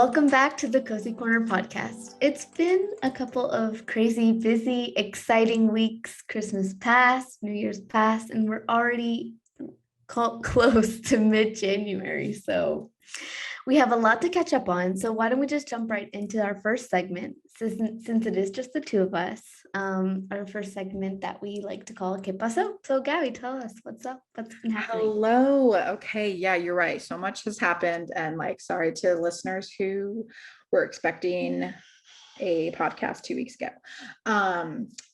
Welcome back to the Cozy Corner podcast. It's been a couple of crazy, busy, exciting weeks. Christmas passed, New Year's passed, and we're already close to mid-January. So we have a lot to catch up on. So why don't we just jump right into our first segment, since it is just the two of us, our first segment that we like to call Que Pasó? So Gabby, tell us what's up, what's been happening. Hello. Okay. Yeah, you're right. So much has happened. And sorry to listeners who were expecting a podcast 2 weeks ago.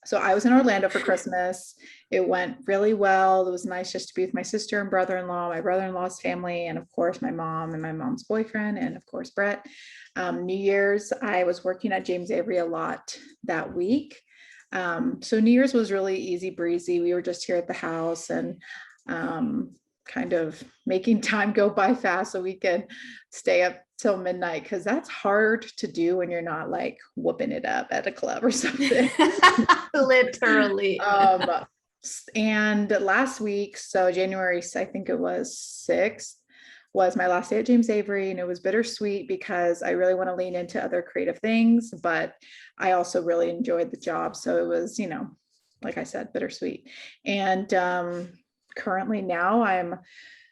So I was in Orlando for Christmas. It went really well. It was nice just to be with my sister and brother-in-law, my brother-in-law's family, and of course my mom and my mom's boyfriend, and of course Brett. New Year's, I was working at James Avery a lot that week. So New Year's was really easy breezy. We were just here at the house and kind of making time go by fast so we can stay up till midnight, because that's hard to do when you're not like whooping it up at a club or something. Literally. And last week, so January, I think it was 6th, was my last day at James Avery, and it was bittersweet because I really want to lean into other creative things, but I also really enjoyed the job. So it was, like I said, bittersweet. And currently now I'm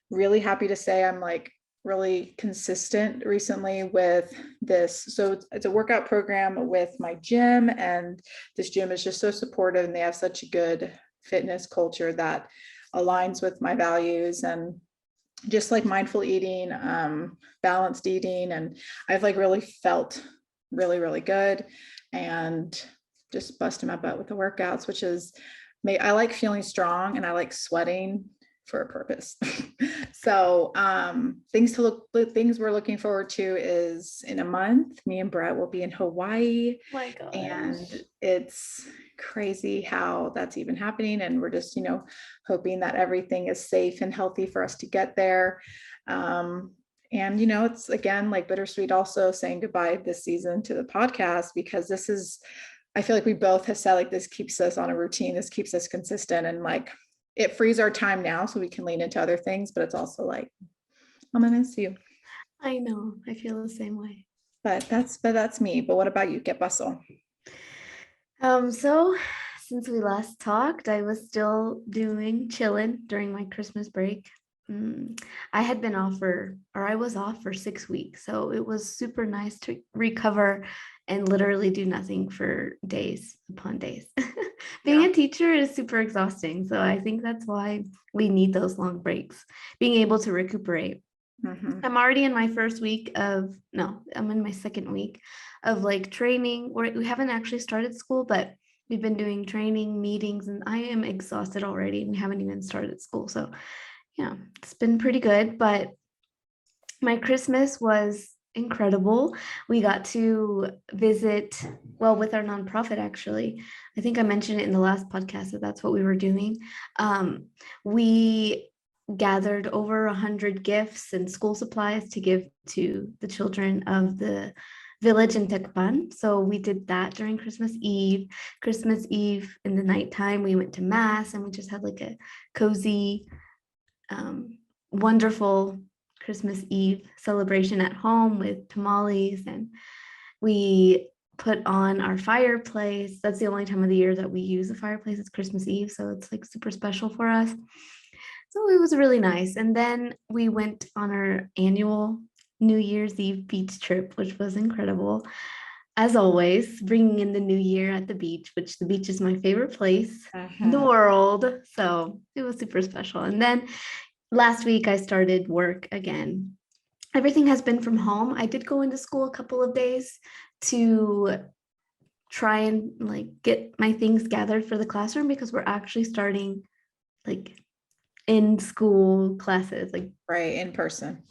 really happy to say I'm like really consistent recently with this. So it's a workout program with my gym, and this gym is just so supportive, and they have such a good fitness culture that aligns with my values, and just like mindful eating, balanced eating. And I've like really felt really, really good, and just busting my butt with the workouts, which is, I like feeling strong and I like sweating for a purpose. So things we're looking forward to is in a month, me and Brett will be in Hawaii. My gosh. And it's crazy how that's even happening. And we're just, hoping that everything is safe and healthy for us to get there. And, it's again, like bittersweet also saying goodbye this season to the podcast, because I feel like we both have said like, this keeps us on a routine. This keeps us consistent, and like, it frees our time now so we can lean into other things, but it's also like, I'm gonna miss you. I know, I feel the same way. But that's me. But what about you? ¿Qué pasó? So since we last talked, I was still chilling during my Christmas break. I was off for 6 weeks. So it was super nice to recover and literally do nothing for days upon days. Being a teacher is super exhausting. So I think that's why we need those long breaks, being able to recuperate. Mm-hmm. I'm already in my I'm in my second week of like training. We haven't actually started school, but we've been doing training meetings, and I am exhausted already. We haven't even started school. So yeah, it's been pretty good, but my Christmas was incredible. We got to visit, with our nonprofit, actually. I think I mentioned it in the last podcast that that's what we were doing. We gathered over 100 gifts and school supplies to give to the children of the village in Tecpan. So we did that during Christmas Eve. Christmas Eve in the nighttime, we went to mass, and we just had like a cozy, wonderful Christmas Eve celebration at home with tamales, and we put on our fireplace. That's the only time of the year that we use a fireplace. It's Christmas Eve, so it's like super special for us. So it was really nice. And then we went on our annual New Year's Eve beach trip, which was incredible. As always, bringing in the new year at the beach, which the beach is my favorite place in the world. So it was super special. And then last week I started work again. Everything has been from home. I did go into school a couple of days to try and like get my things gathered for the classroom, because we're actually starting like in school classes, like right, in person.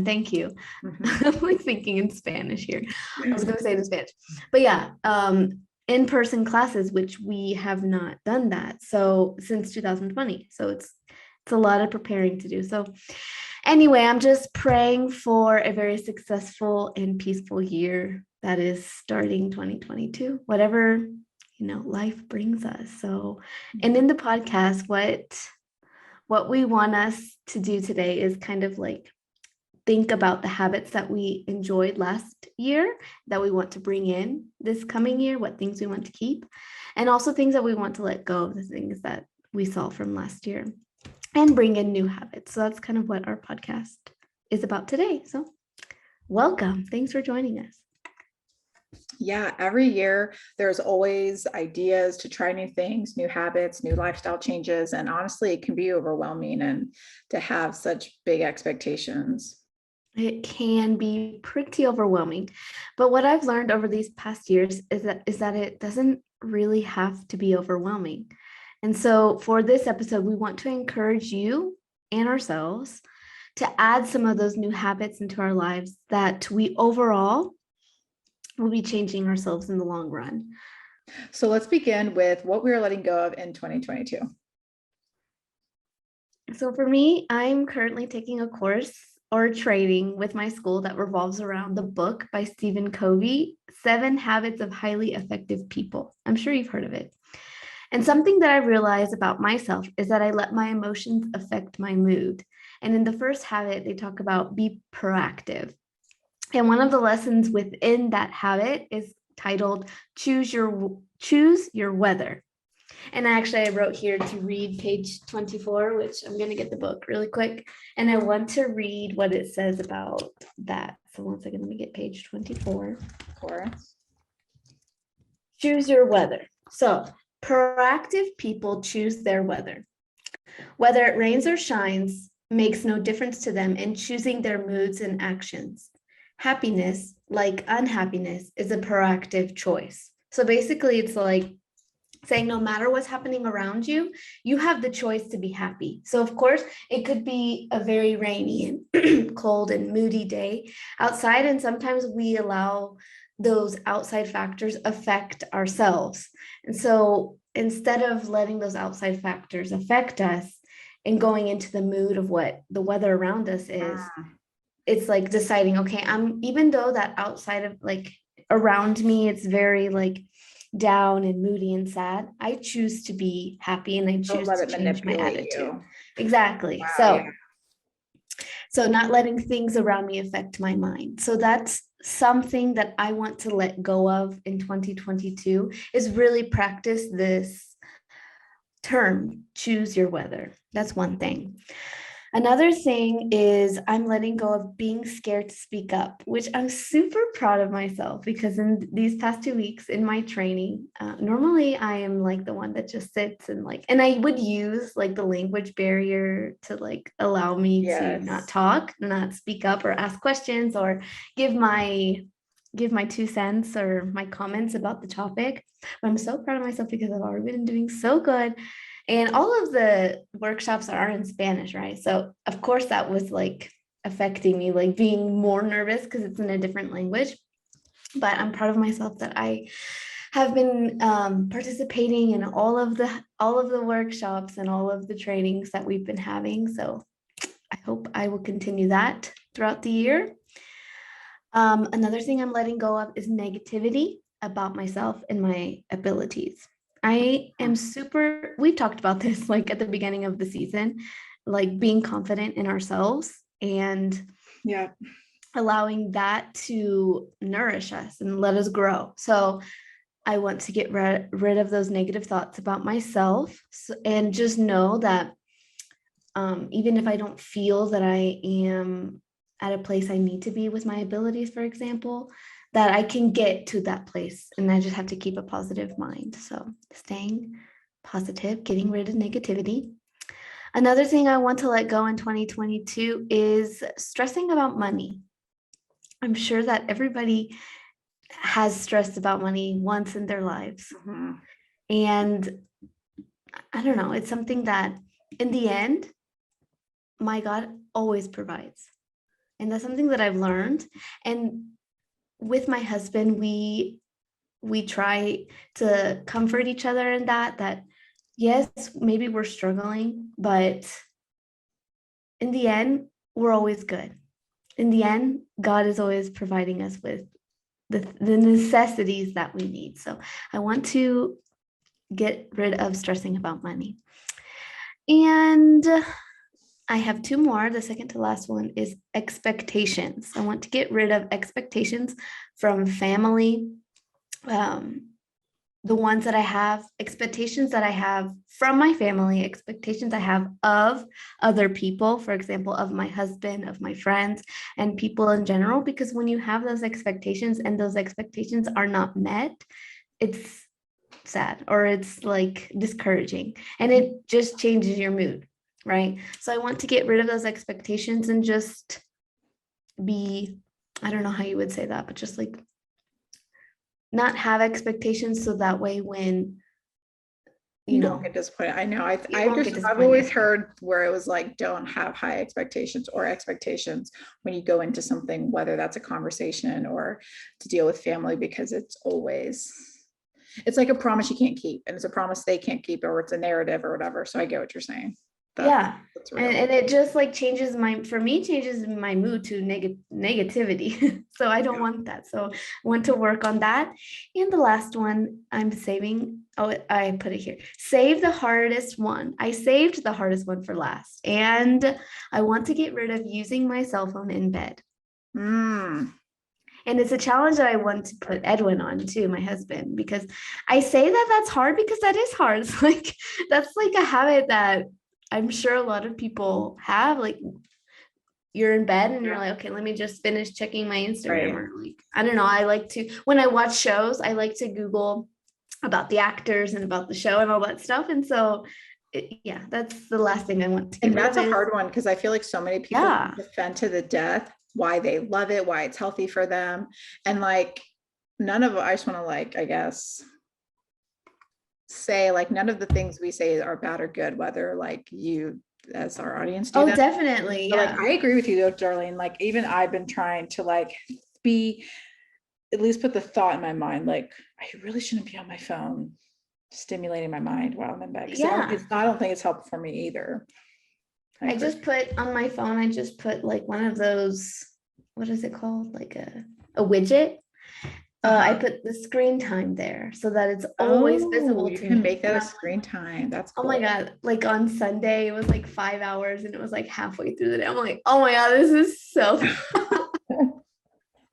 Thank you. I'm like thinking in Spanish here. I was going to say it in Spanish, but yeah, in-person classes, which we have not done that since 2020. So it's a lot of preparing to do. So anyway, I'm just praying for a very successful and peaceful year that is starting 2022, whatever, life brings us. So, and in the podcast, what we want us to do today is kind of like think about the habits that we enjoyed last year that we want to bring in this coming year, what things we want to keep, and also things that we want to let go of, the things that we saw from last year, and bring in new habits. So that's kind of what our podcast is about today. So welcome. Thanks for joining us. Yeah, every year there's always ideas to try new things, new habits, new lifestyle changes. And honestly, it can be overwhelming and to have such big expectations. It can be pretty overwhelming. But what I've learned over these past years is that it doesn't really have to be overwhelming. And so for this episode, we want to encourage you and ourselves to add some of those new habits into our lives that we overall will be changing ourselves in the long run. So let's begin with what we are letting go of in 2022. So for me, I'm currently taking a course or training with my school that revolves around the book by Stephen Covey, 7 Habits of Highly Effective People. I'm sure you've heard of it. And something that I realized about myself is that I let my emotions affect my mood. And in the first habit, they talk about be proactive. And one of the lessons within that habit is titled Choose Your Weather. And I wrote here to read page 24, which I'm going to get the book really quick. And I want to read what it says about that. So one second, let me get page 24. Of course. Choose your weather. So proactive people choose their weather. Whether it rains or shines makes no difference to them in choosing their moods and actions. Happiness, like unhappiness, is a proactive choice. So basically, it's like saying no matter what's happening around you, you have the choice to be happy. So of course, it could be a very rainy and cold and moody day outside, and sometimes we allow those outside factors affect ourselves. And so instead of letting those outside factors affect us and going into the mood of what the weather around us is, it's like deciding, okay, even though that outside of like around me, it's very like down and moody and sad, I choose to be happy and I choose to change my attitude. Exactly. Wow, so not letting things around me affect my mind. So that's something that I want to let go of in 2022, is really practice this term, choose your weather. That's one thing. Another thing is I'm letting go of being scared to speak up, which I'm super proud of myself, because in these past 2 weeks in my training, normally I am like the one that just sits and I would use like the language barrier to like allow me to not talk, not speak up or ask questions or give my 2 cents or my comments about the topic. But I'm so proud of myself because I've already been doing so good. And all of the workshops are in Spanish, right? So of course that was like affecting me, like being more nervous because it's in a different language. But I'm proud of myself that I have been participating in all of the workshops and all of the trainings that we've been having. So I hope I will continue that throughout the year. Another thing I'm letting go of is negativity about myself and my abilities. I am we talked about this like at the beginning of the season, like being confident in ourselves and allowing that to nourish us and let us grow. So I want to get rid of those negative thoughts about myself and just know that even if I don't feel that I am at a place I need to be with my abilities, for example, that I can get to that place, and I just have to keep a positive mind. So staying positive, getting rid of negativity. Another thing I want to let go in 2022 is stressing about money. I'm sure that everybody has stressed about money once in their lives. Mm-hmm. And I don't know, it's something that in the end, my God always provides. And that's something that I've learned. And with my husband, we try to comfort each other in that yes, maybe we're struggling, but in the end, we're always good. In the end, God is always providing us with the necessities that we need. So I want to get rid of stressing about money. And I have two more. The second to last one is expectations. I want to get rid of expectations from family, um, the ones that I have, expectations that I have from my family, expectations I have of other people, for example, of my husband, of my friends, and people in general. Because when you have those expectations and those expectations are not met, it's sad or it's like discouraging and it just changes your mood, right? So I want to get rid of those expectations and just be, I don't know how you would say that, but just like not have expectations so that way when You don't get disappointed. I know. you won't get I've always disappointed. heard where it was like, don't have high expectations or expectations when you go into something, whether that's a conversation or to deal with family, because it's like a promise you can't keep, and it's a promise they can't keep, or it's a narrative or whatever. So I get what you're saying. Yeah. That's And, real. and it just like changes my, for me, changes my mood to negativity. So I don't Yeah. want that. So I want to work on that. And the last one I'm saving, oh, I put it here. Save the hardest one. I saved the hardest one for last. And I want to get rid of using my cell phone in bed. Mm. And it's a challenge that I want to put Edwin on too, my husband, because I say that that's hard because that is hard. It's like that's like a habit that I'm sure a lot of people have. Like you're in bed and you're like, okay, let me just finish checking my Instagram, Right. or like, I don't know. I like to, when I watch shows, I like to Google about the actors and about the show and all that stuff. And so, yeah, that's the last thing I want to get And rid that's of a is, hard one, because I feel like so many people yeah, defend to the death why they love it, why it's healthy for them. And like none of, I just want to like, I guess, say like none of the things we say are bad or good, whether like you as our audience do oh, that. definitely, But like yeah. I agree with you though, Darlene. Like even I've been trying to like be, at least put the thought in my mind, like I really shouldn't be on my phone stimulating my mind while I'm in bed. Because Yeah. I don't think it's helpful for me either. I I agree. just put on my phone, I just put like one of those, what is it called? Like a widget. I Uh-huh. put the screen time there so that it's always Oh, visible you to can me. make that a screen time. That's Oh my cool. God, like on Sunday, it was like 5 hours and it was like halfway through the day. I'm like, oh my God, this is so,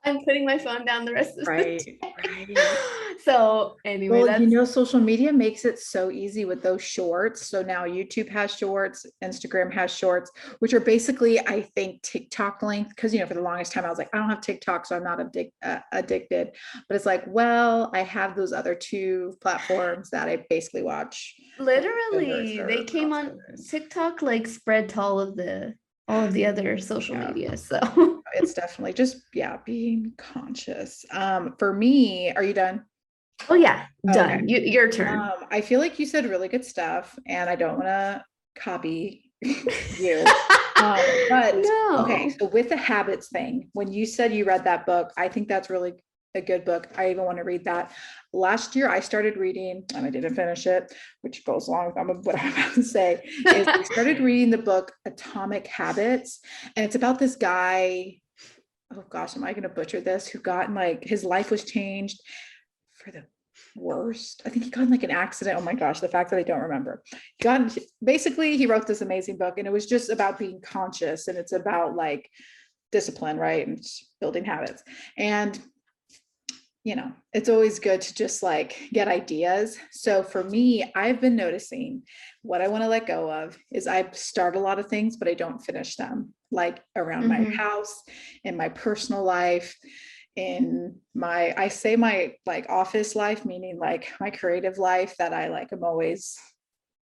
I'm putting my phone down the rest of the Right, day. right. So anyway, Well, that's social media makes it so easy with those shorts. So now YouTube has shorts, Instagram has shorts, which are basically, I think, TikTok length. Because, for the longest time, I was like, I don't have TikTok, so I'm not addicted. But it's like, well, I have those other two platforms that I basically watch shows literally, they or came on crossovers. TikTok, like spread to all of the other social Yeah. media. So It's definitely just, yeah, being conscious. For me, are you done? oh yeah, Okay. done. Your turn. I feel like you said really good stuff, and I don't want to copy you. But okay, No. so with the habits thing, when you said you read that book, I think that's really a good book. I even want to read that. Last year, I started reading, and I didn't finish it, which goes along with what I'm about to say. Is I started reading the book Atomic Habits, and it's about this guy. Oh gosh, am I going to butcher this? Who got in like his life was changed for the worst. I think he got in like an accident. Oh my gosh, the fact that I don't remember. Basically, he wrote this amazing book, and it was just about being conscious, and it's about like discipline, right? And building habits. And it's always good to just like get ideas. So for me, I've been noticing what I want to let go of is I start a lot of things, but I don't finish them, like around my Mhm. house, in my personal life, in I say my like office life, meaning like my creative life that I like, I'm always,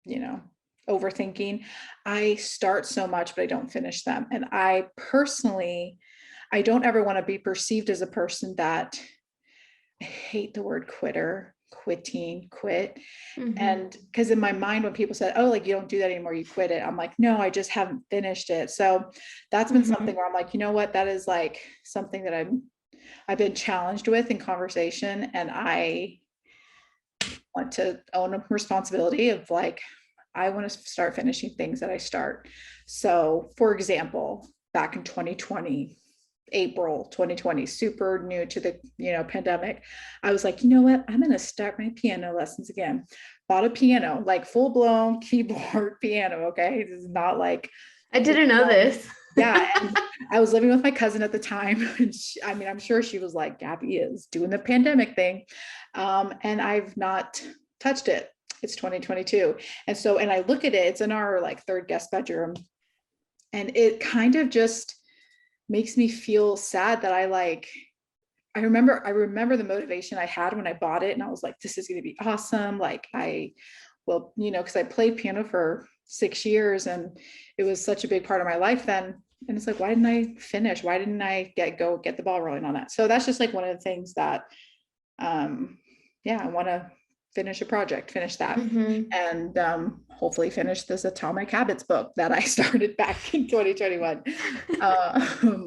you know, overthinking. I start so much, but I don't finish them. And I personally, I don't ever want to be perceived as a person that, I hate the word quit. Mhm. And because in my mind, when people said, oh, like you don't do that anymore, you quit it, I'm like, no, I just haven't finished it. So that's been something Mhm. where I'm like, you know what, that is like something that I've been challenged with in conversation. And I want to own a responsibility of like, I want to start finishing things that I start. So for example, back in 2020, April 2020, super new to the pandemic, I was like, you know what, I'm going to start my piano lessons again. Bought a piano, like full blown keyboard piano. Okay, this is not like I didn't know this. Yeah, and I was living with my cousin at the time. And I mean, I'm sure she was like, Gabby is doing the pandemic thing. And I've not touched it. It's 2022. And so, and I look at it, it's in our like third guest bedroom. And it kind of just makes me feel sad that I remember the motivation I had when I bought it. And I was like, this is going to be awesome. Like I will, because I played piano for 6 years and it was such a big part of my life then. And it's like, why didn't I finish? Why didn't I get the ball rolling on that? So that's just like one of the things that, I want to finish that and hopefully finish this Atomic Habits book that I started back in 2021.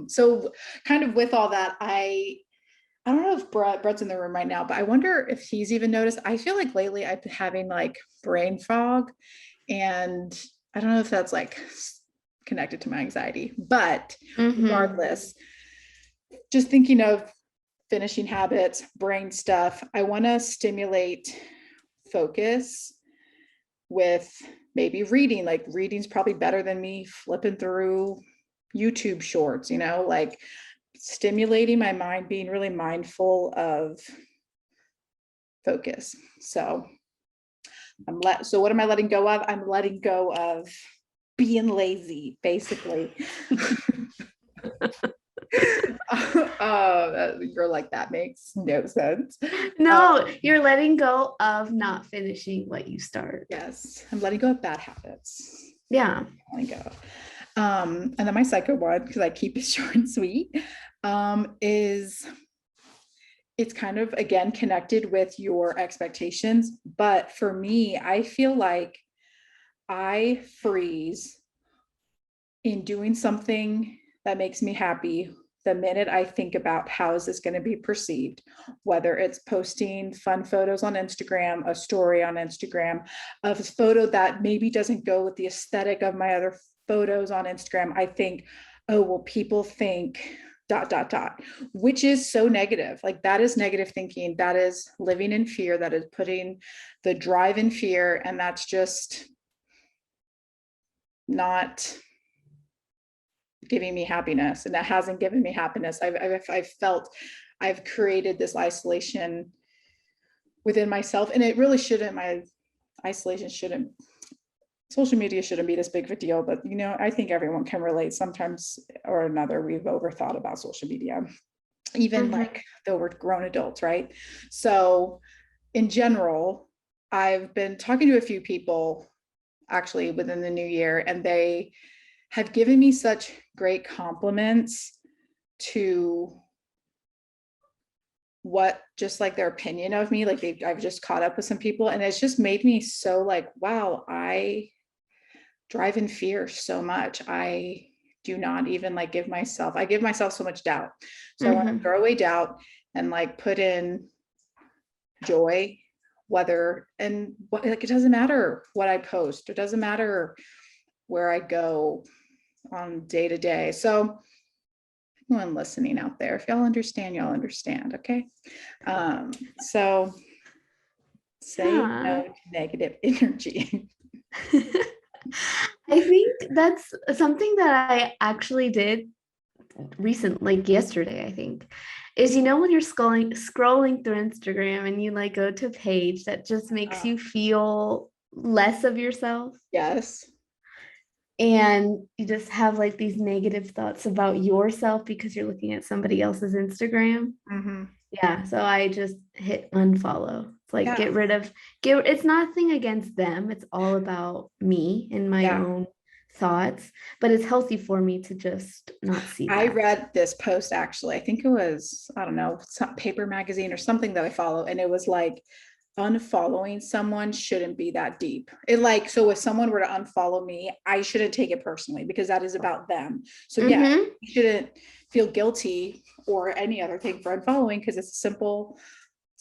So kind of with all that, I don't know if Brett's in the room right now, but I wonder if he's even noticed. I feel like lately I've been having like brain fog, and I don't know if that's like connected to my anxiety, but regardless, just thinking of finishing habits, brain stuff, I want to stimulate focus with maybe reading. Like reading's probably better than me flipping through YouTube shorts, like stimulating my mind, being really mindful of focus. So so what am I letting go of? I'm letting go of being lazy, basically. You're like, that makes no sense. No, you're letting go of not finishing what you start. Yes, I'm letting go of bad habits. Yeah. Letting go. And then my second one, because I keep it short and sweet, is it's kind of again connected with your expectations. But for me, I feel like I freeze in doing something that makes me happy the minute I think about how is this going to be perceived, whether it's posting fun photos on Instagram, a story on Instagram, a photo that maybe doesn't go with the aesthetic of my other photos on Instagram. I think, oh, well, people think ... which is so negative. Like that is negative thinking. That is living in fear. That is putting the drive in fear. And that's just not giving me happiness, and that hasn't given me happiness. I've felt I've created this isolation within myself, and it really shouldn't. My isolation shouldn't. Social media shouldn't be this big of a deal, but I think everyone can relate. Sometimes or another, we've overthought about social media, even like though we're grown adults, right? So, in general, I've been talking to a few people actually within the new year, and they have given me such great compliments to what just like their opinion of me. Like I've just caught up with some people, and it's just made me so like, wow, I drive in fear so much. I do not even like give myself so much doubt. So I want to throw away doubt and like put in joy, whether and what, like it doesn't matter what I post, it doesn't matter where I go on day to day. So anyone listening out there, if y'all understand, y'all understand. Okay. So say no to negative energy. I think that's something that I actually did recently, like yesterday, I think, is when you're scrolling through Instagram and you like go to a page that just makes you feel less of yourself. Yes. And you just have like these negative thoughts about yourself because you're looking at somebody else's Instagram. Yeah. So I just hit unfollow. It's like it's nothing against them. It's all about me and my own thoughts, but it's healthy for me to just not see that. I read this post actually. I think it was, I don't know, some paper magazine or something that I follow. And it was like, unfollowing someone shouldn't be that deep. So if someone were to unfollow me, I shouldn't take it personally because that is about them. So you shouldn't feel guilty or any other thing for unfollowing because it's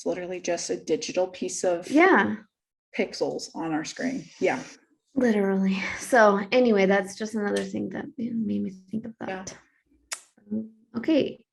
literally just a digital piece of pixels on our screen. Yeah. Literally. So anyway, that's just another thing that made me think of that. Okay.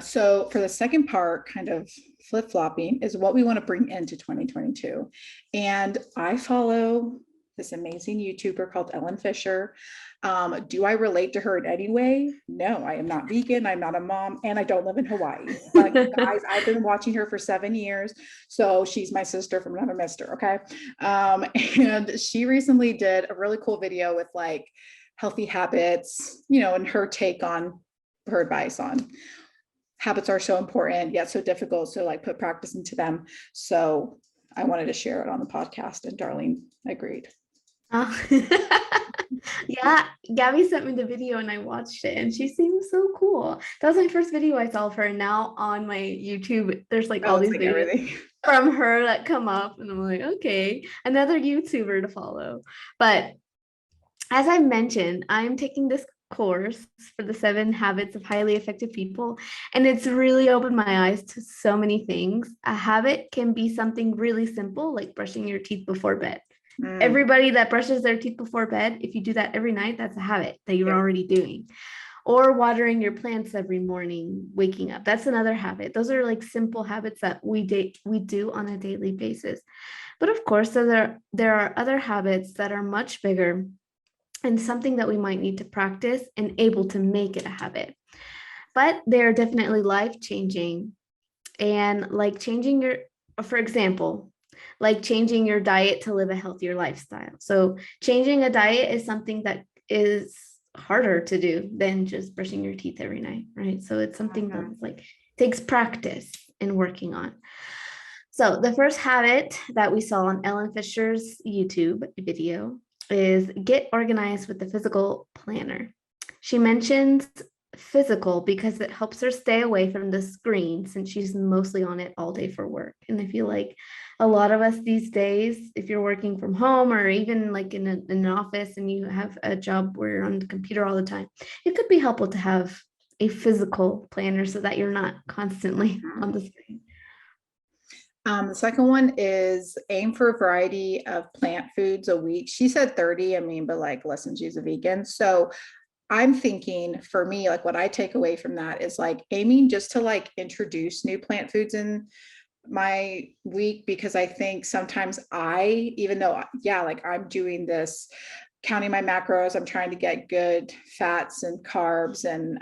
So for the second part, kind of flip-flopping is what we want to bring into 2022. And I follow this amazing YouTuber called Ellen Fisher. Do I relate to her in any way? No, I am not vegan. I'm not a mom, and I don't live in Hawaii. But guys, I've been watching her for 7 years. So she's my sister from another mister. Okay. And she recently did a really cool video with like healthy habits, and her take on her advice on habits are so important yet so difficult. So like put practice into them. So I wanted to share it on the podcast, and Darlene agreed. Oh. Yeah, Gabby sent me the video and I watched it and she seems so cool. That was my first video I saw of her, and now on my YouTube there's like all these like videos everything from her that come up and I'm like, okay, another YouTuber to follow. But as I mentioned, I'm taking this course for the 7 habits of highly effective people, and it's really opened my eyes to so many things. A habit can be something really simple, like brushing your teeth before bed. Everybody that brushes their teeth before bed, if you do that every night, that's a habit that you're already doing. Or watering your plants every morning, waking up. That's another habit. Those are like simple habits that we do on a daily basis. But of course, there are other habits that are much bigger and something that we might need to practice and able to make it a habit. But they're definitely life-changing. And like changing your, for example, like changing your diet to live a healthier lifestyle. So changing a diet is something that is harder to do than just brushing your teeth every night, right? So it's something that like takes practice in working on. So the first habit that we saw on Ellen Fisher's YouTube video is get organized with the physical planner. She mentions physical because it helps her stay away from the screen since she's mostly on it all day for work. And I feel like a lot of us these days, if you're working from home or even like in an office and you have a job where you're on the computer all the time, it could be helpful to have a physical planner so that you're not constantly on the screen. The second one is aim for a variety of plant foods a week. She said 30, but like listen, she's a vegan. So I'm thinking for me, like what I take away from that is like aiming just to like introduce new plant foods in my week, because I think sometimes even though, like I'm doing this, counting my macros, I'm trying to get good fats and carbs and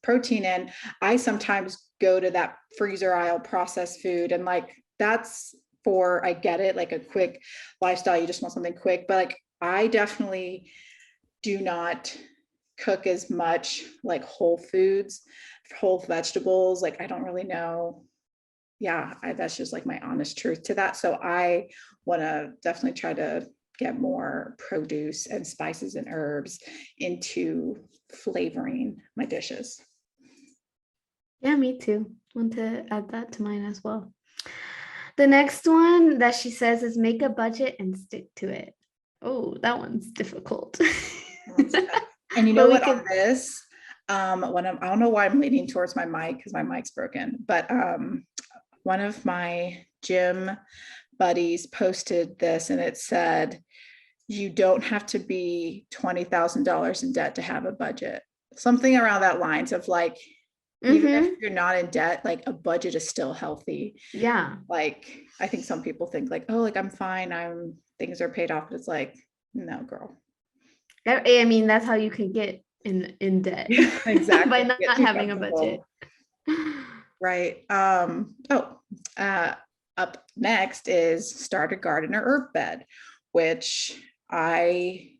protein in, I sometimes go to that freezer aisle processed food, and like that's I get it, like a quick lifestyle, you just want something quick, but like I definitely do not cook as much like whole foods, whole vegetables. Like I don't really know. That's just like my honest truth to that. So I want to definitely try to get more produce and spices and herbs into flavoring my dishes. Yeah, me too. Want to add that to mine as well. The next one that she says is make a budget and stick to it. Oh, that one's difficult. And you know what, on this, I don't know why I'm leaning towards my mic because my mic's broken, but one of my gym buddies posted this and it said, you don't have to be $20,000 in debt to have a budget. Something around that lines of like, even if you're not in debt, like a budget is still healthy. Yeah. Like, I think some people think like, oh, like I'm fine, things are paid off. But it's like, no, girl. I mean, that's how you can get in debt. Exactly. By not having a budget. Right. Up next is start a garden or herb bed, which I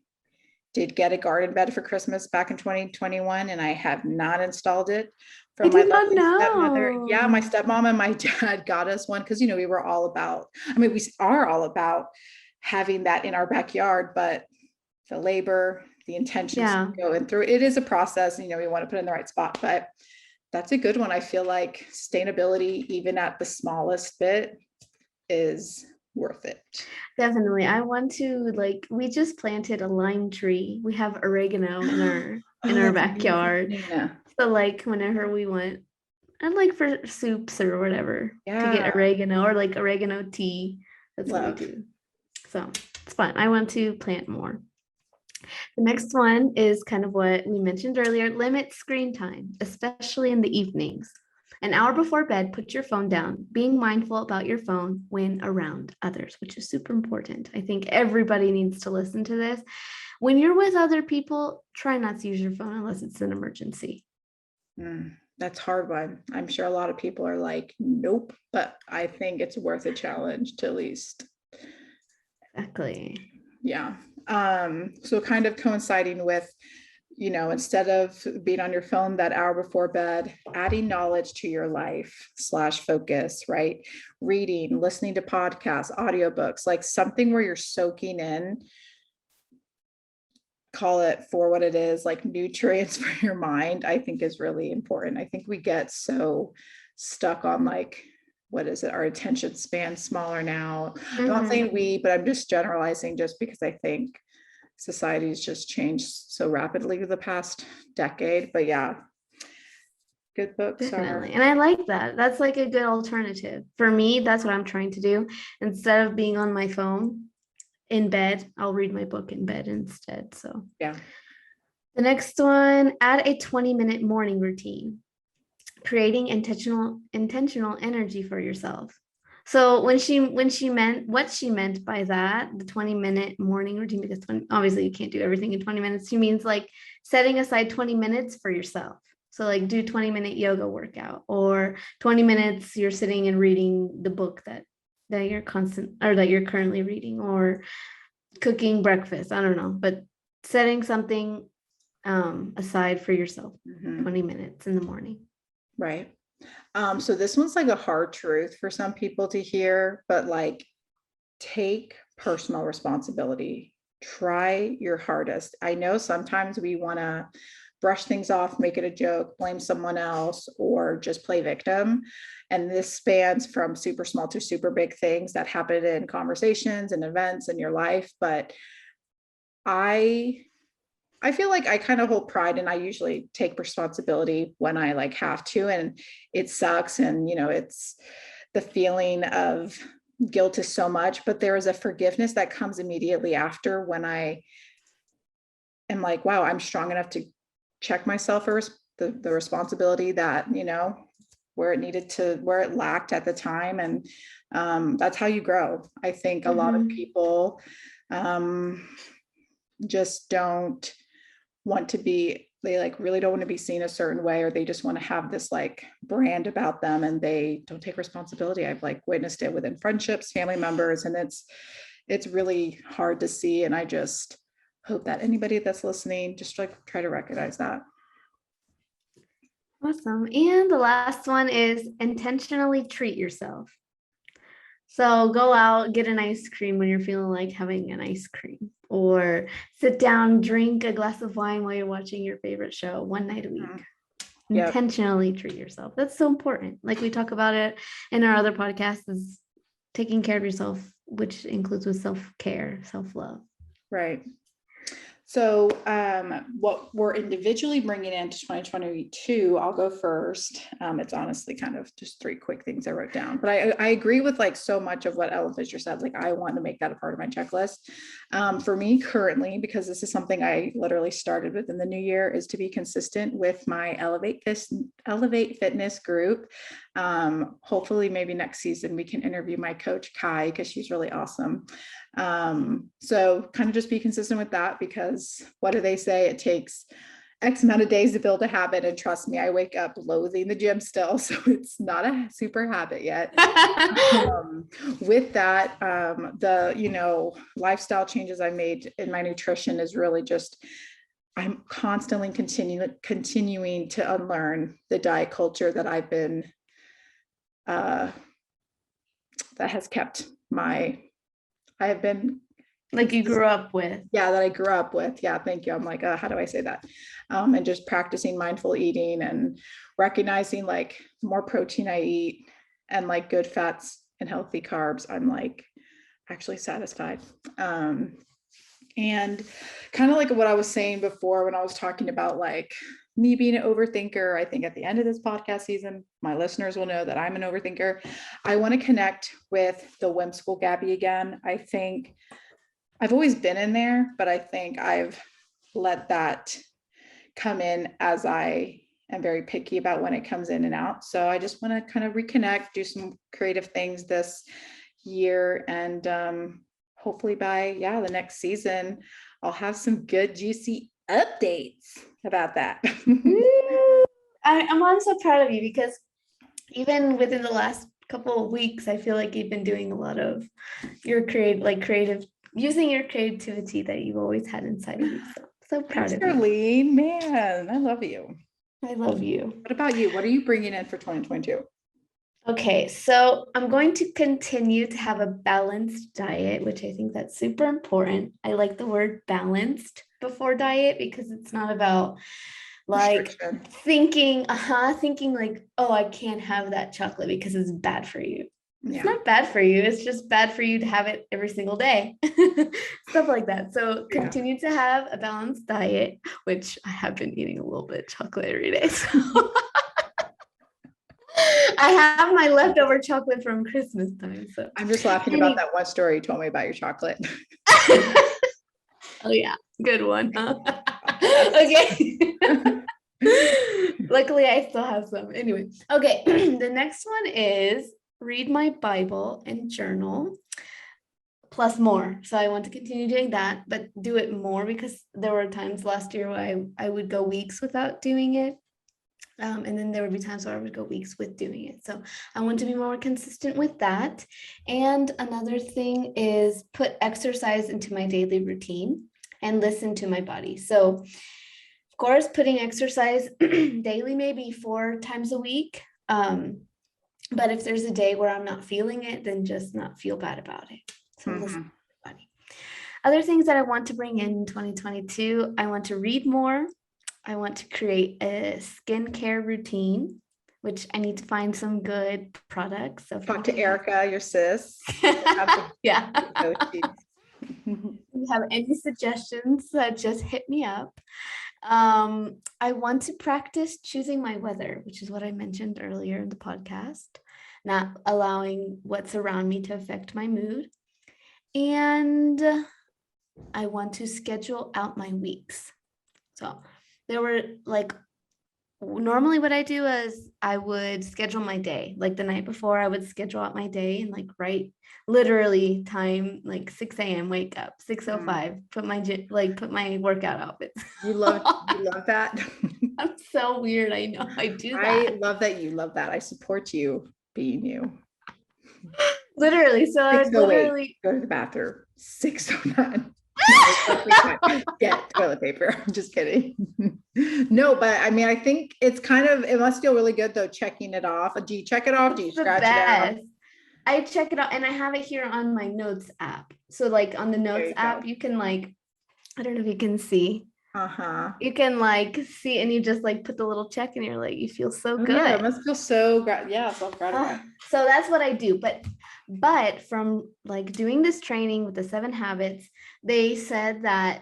did get a garden bed for Christmas back in 2021, and I have not installed it from my lovely stepmother. Yeah, my stepmom and my dad got us one because, we were all about, we are all about having that in our backyard, but the labor, the intentions going through it is a process, we want to put it in the right spot, but that's a good one. I feel like sustainability, even at the smallest bit, is worth it. Definitely. I want to we just planted a lime tree. We have oregano in our backyard. Yeah. So whenever we want, and for soups or whatever, to get oregano or oregano tea. That's what we do. So it's fun. I want to plant more. The next one is kind of what we mentioned earlier, limit screen time, especially in the evenings. An hour before bed, put your phone down, being mindful about your phone when around others, which is super important. I think everybody needs to listen to this. When you're with other people, try not to use your phone unless it's an emergency. That's a hard one. I'm sure a lot of people are like, nope, but I think it's worth a challenge to at least. Exactly. Yeah. So kind of coinciding with, instead of being on your phone that hour before bed, adding knowledge to your life / focus, right? Reading, listening to podcasts, audiobooks, like something where you're soaking in, call it for what it is, like nutrients for your mind, I think is really important. I think we get so stuck on like, what is it? Our attention span smaller now. I'm not saying we, but I'm just generalizing just because I think society's just changed so rapidly the past decade. But yeah, good books Definitely. And I like that. That's like a good alternative. For me, that's what I'm trying to do. Instead of being on my phone in bed, I'll read my book in bed instead. So yeah. The next one, add a 20-minute morning routine, creating intentional energy for yourself. So when she meant what she meant by that, the 20-minute morning routine, because obviously you can't do everything in 20 minutes. She means like setting aside 20 minutes for yourself. So like do 20-minute yoga workout, or 20 minutes you're sitting and reading the book that you're currently reading, or cooking breakfast. I don't know, but setting something aside for yourself, 20 minutes in the morning. Right. So this one's like a hard truth for some people to hear, but like, take personal responsibility. Try your hardest. I know sometimes we want to brush things off, make it a joke, blame someone else, or just play victim. And this spans from super small to super big things that happen in conversations and events in your life. But I feel like I kind of hold pride, and I usually take responsibility when I like have to, and it sucks. And, it's the feeling of guilt is so much, but there is a forgiveness that comes immediately after when I am like, wow, I'm strong enough to check myself for the responsibility that, where it lacked at the time. And that's how you grow. I think a lot of people just don't want to be, they like really don't want to be seen a certain way, or they just want to have this like brand about them, and they don't take responsibility. I've like witnessed it within friendships, family members, and it's really hard to see. And I just hope that anybody that's listening just like try to recognize that. Awesome. And the last one is intentionally treat yourself. So go out, get an ice cream when you're feeling like having an ice cream, or sit down, drink a glass of wine while you're watching your favorite show one night a week. Yep. Intentionally treat yourself. That's so important. Like we talk about it in our other podcasts, is taking care of yourself, which includes with self-care, self-love. Right. So what we're individually bringing into 2022, I'll go first. It's honestly kind of just 3 quick things I wrote down, but I agree with like so much of what Ellen Fisher said. Like I want to make that a part of my checklist. For me currently, because this is something I literally started with in the new year, is to be consistent with my Elevate Fitness group. Hopefully maybe next season we can interview my coach Kai, because she's really awesome. So kind of just be consistent with that, because what do they say? It takes X amount of days to build a habit. And trust me, I wake up loathing the gym still. So it's not a super habit yet. With that, the, lifestyle changes I made in my nutrition is really just, I'm constantly continuing to unlearn the diet culture that I've been, that has kept I have been like you grew up with. Yeah, that I grew up with. Yeah, thank you. I'm like, how do I say that? And just practicing mindful eating and recognizing like the more protein I eat and like good fats and healthy carbs, I'm like actually satisfied. And kind of like what I was saying before when I was talking about like me being an overthinker, I think at the end of this podcast season, my listeners will know that I'm an overthinker. I want to connect with the whimsical Gabby again. I think I've always been in there, but I think I've let that come in as I am very picky about when it comes in and out. So I just want to kind of reconnect, do some creative things this year. And hopefully by, the next season, I'll have some good, juicy updates about that. I'm also proud of you because even within the last couple of weeks, I feel like you've been doing a lot of your creative, using your creativity that you've always had inside of you. So proud Thanks, of you. Darlene. Man, I love you. I love you. What about you? What are you bringing in for 2022? Okay, so I'm going to continue to have a balanced diet, which I think that's super important. I like the word balanced before diet because it's not about like thinking like, oh, I can't have that chocolate because it's bad for you. It's not bad for you. It's just bad for you to have it every single day. Stuff like that. So continue to have a balanced diet, which I have been eating a little bit of chocolate every day. So I have my leftover chocolate from Christmas time. So I'm just laughing about that one story you told me about your chocolate. Oh yeah, good one, huh? Okay. Luckily, I still have some. Anyway, okay. The next one is read my Bible and journal plus more. So I want to continue doing that, but do it more because there were times last year where I would go weeks without doing it. And then there would be times where I would go weeks with doing it. So I want to be more consistent with that. And another thing is put exercise into my daily routine and listen to my body. So of course, putting exercise daily, maybe 4 times a week. But if there's a day where I'm not feeling it, then just not feel bad about it. So listen to my body. Other things that I want to bring in 2022, I want to read more. I want to create a skincare routine, which I need to find some good products. So talk to Erica, your sis. Yeah. If you have any suggestions, just hit me up. I want to practice choosing my weather, which is what I mentioned earlier in the podcast, not allowing what's around me to affect my mood. And I want to schedule out my weeks. So there were like, normally what I do is I would schedule my day. Like the night before, I would schedule out my day and like write literally time, like 6 a.m. wake up, 6:05, put my workout outfits. You love that. I'm so weird. I know I do that. I love that you love that. I support you being you. Literally. So I would literally go to the bathroom. 6:09. Get toilet paper. I'm just kidding. No, but I mean, I think it must feel really good though, checking it off. Do you check it off? Do you scratch it out? I check it out and I have it here on my notes app. So like on the notes app, you can like, I don't know if you can see. You can like see and you just like put the little check and you're like, you feel so good. Yeah, it must feel so self-gratifying. So that's what I do. But from like doing this training with the 7 habits, they said that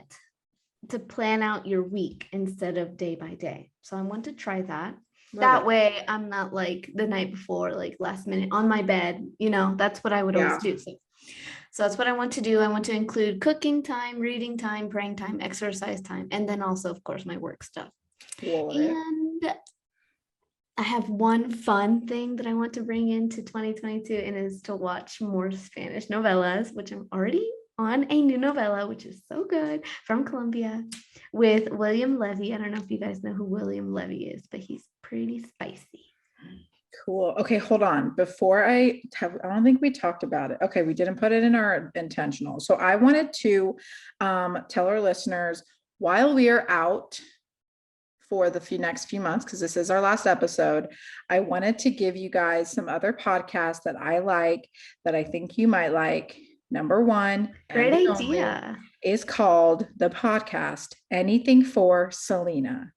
to plan out your week instead of day by day. So I want to try that. That way I'm not like the night before, like last minute on my bed, that's what I would always do. So that's what I want to do. I want to include cooking time, reading time, praying time, exercise time, and then also, of course, my work stuff. And I have one fun thing that I want to bring into 2022, and is to watch more Spanish novellas, which I'm already on a new novella, which is so good, from Colombia with William Levy. I don't know if you guys know who William Levy is, but he's pretty spicy. Cool. Okay, hold on. Before I don't think we talked about it. Okay, we didn't put it in our intentional. So I wanted to tell our listeners, while we are out for the next few months, because this is our last episode, I wanted to give you guys some other podcasts that I like, that I think you might like. Number one, great idea, is called the podcast Anything for Selena.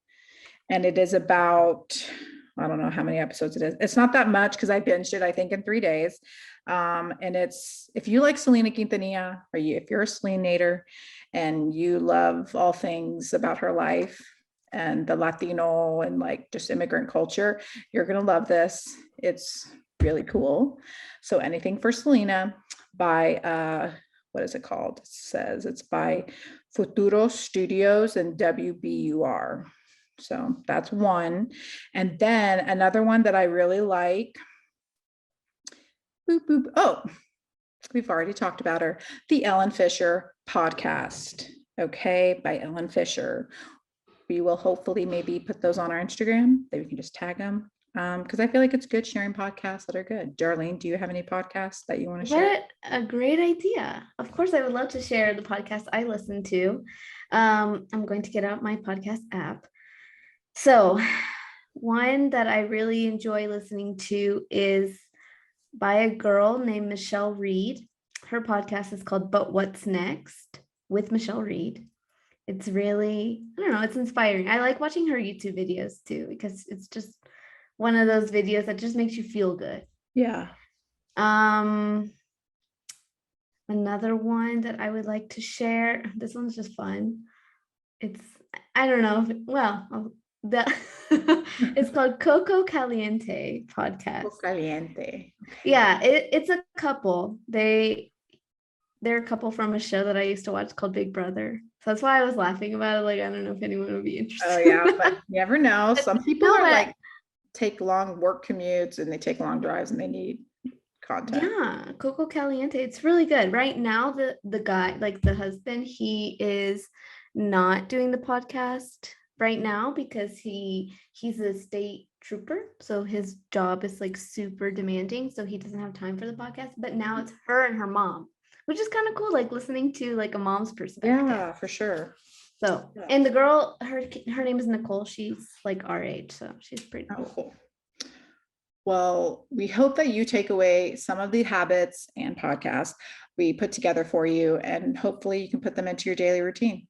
And it is about, I don't know how many episodes it is. It's not that much because I binged it, I think, in 3 days. And it's, if you like Selena Quintanilla, if you're a Selenator and you love all things about her life and the Latino and like just immigrant culture, you're going to love this. It's really cool. So Anything for Selena by, what is it called? It says it's by Futuro Studios and WBUR. So that's one. And then another one that I really like. Boop, boop. Oh, we've already talked about her. The Ellen Fisher podcast. Okay, by Ellen Fisher. We will hopefully maybe put those on our Instagram that we can just tag them. Because I feel like it's good sharing podcasts that are good. Darlene, do you have any podcasts that you want to share? What a great idea. Of course, I would love to share the podcast I listen to. I'm going to get out my podcast app. So, one that I really enjoy listening to is by a girl named Michelle Reed. Her podcast is called But What's Next with Michelle Reed. It's really, I don't know, it's inspiring. I like watching her YouTube videos too, because it's just one of those videos that just makes you feel good. Yeah. Another one that I would like to share. This one's just fun. It's, I don't know it's called Coco Caliente podcast. Coco Caliente. Yeah, it's a couple. They're a couple from a show that I used to watch called Big Brother. So that's why I was laughing about it. Like, I don't know if anyone would be interested. Oh yeah, but you never know. Some people are like take long work commutes and they take long drives and they need content. Yeah, Coco Caliente. It's really good. Right now, the guy, like the husband, he is not doing the podcast right now because he's a state trooper. So his job is like super demanding. So he doesn't have time for the podcast. But now it's her and her mom, which is kind of cool, like listening to like a mom's perspective. Yeah, for sure. So, and the girl, her name is Nicole. She's like our age, so she's pretty cool. Oh, cool. Well, we hope that you take away some of the habits and podcasts we put together for you, and hopefully you can put them into your daily routine.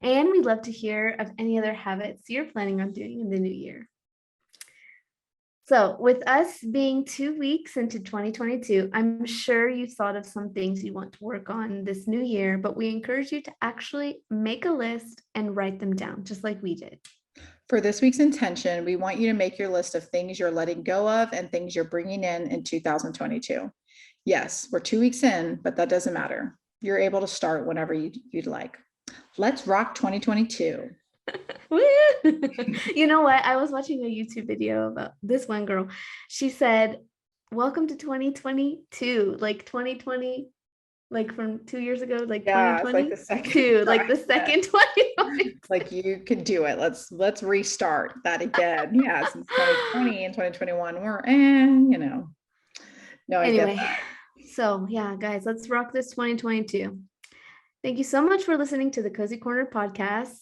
And we'd love to hear of any other habits you're planning on doing in the new year. So with us being 2 weeks into 2022, I'm sure you thought of some things you want to work on this new year, but we encourage you to actually make a list and write them down, just like we did. For this week's intention, we want you to make your list of things you're letting go of and things you're bringing in 2022. Yes, we're 2 weeks in, but that doesn't matter. You're able to start whenever you'd like. Let's rock 2022. You know what? I was watching a YouTube video about this one girl. She said, welcome to 2022, like 2020, like from 2 years ago, like 2020, like the second, like the second 2020. Like you could do it. Let's restart that again. Yeah, since 2020 and 2021, we're no, I anyway, get that. So yeah, guys, let's rock this 2022. Thank you so much for listening to the Cozy Corner podcast,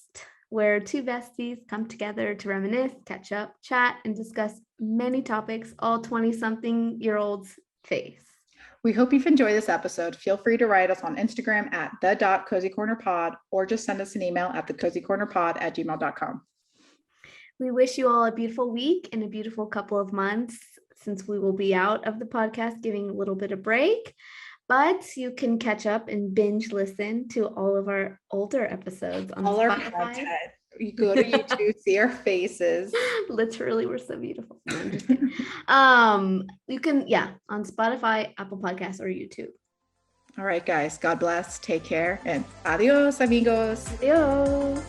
where two besties come together to reminisce, catch up, chat, and discuss many topics all 20-something-year-olds face. We hope you've enjoyed this episode. Feel free to write us on Instagram at the.cozycornerpod or just send us an email at thecozycornerpod@gmail.com. We wish you all a beautiful week and a beautiful couple of months, since we will be out of the podcast, giving a little bit of break. But you can catch up and binge listen to all of our older episodes on all Spotify. Our content. You go to YouTube, see our faces. Literally, we're so beautiful. No, I'm just kidding. You can, on Spotify, Apple Podcasts, or YouTube. All right, guys. God bless. Take care. And adios, amigos. Adios.